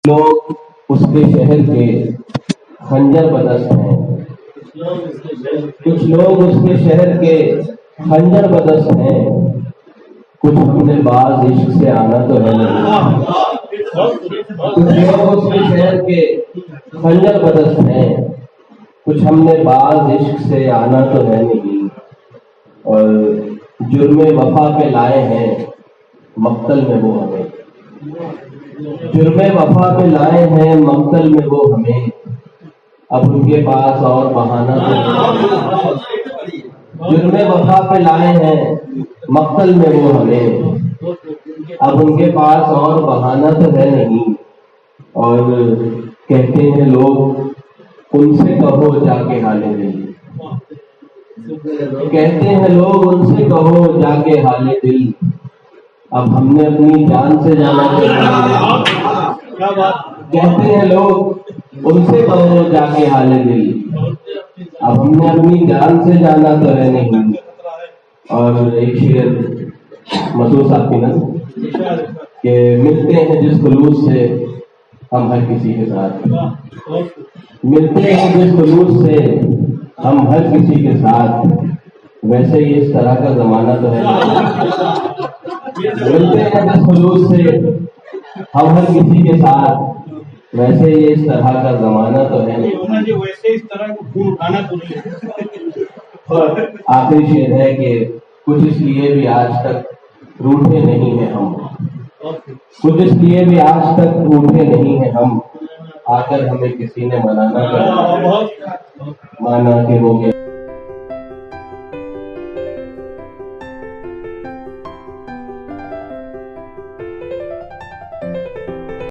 لوگ اس کے شہر کے خنجر بدست ہیں، کچھ لوگ اس کے شہر کے خنجر بدست ہیں، کچھ ہم نے باز عشق سے آنا تو ہے نہیں۔ کچھ لوگ اس کے شہر کے خنجر بدست ہیں، کچھ ہم نے باز عشق سے آنا تو ہے نہیں، اور جرم وفا پہ لائے ہیں مقتل میں وہ ہمیں، جرم وفا پہ لائے ہیں مقتل میں وہ ہمیں، اب ان کے پاس اور بہانہ تو ہے۔ جرم وفا پہ لائے ہیں مقتل میں وہ ہمیں، اب ان کے پاس اور بہانہ تو ہے نہیں، اور کہتے ہیں لوگ ان سے کہو جا کے حال دل، کہتے ہیں لوگ ان سے کہو جا کے حال دل، اب ہم نے اپنی جان سے جانا چاہیے۔ کہتے ہیں لوگ ان سے کہو جا کے حال دل، اب ہم نے اپنی جان سے جانا تو ہے نہیں۔ اور ایک شعر مسعود صاحب کی نا کہ ملتے ہیں جس خلوص سے ہم ہر کسی کے ساتھ، ملتے ہیں جس خلوص سے ہم ہر کسی کے ساتھ، ویسے ہی اس طرح کا زمانہ تو ہے۔ ملتے ہیں جس خلوص سے ہم ہر کسی کے ساتھ، ویسے ہی اس طرح کا زمانہ تو ہے نہیں۔ آخری شعر ہے کہ کچھ اس لیے بھی آج تک روٹھے نہیں ہیں ہم، کچھ اس لیے بھی آج تک روٹھے نہیں ہیں ہم، آ کر ہمیں کسی نے منانا کر مانا کہ ہو گیا۔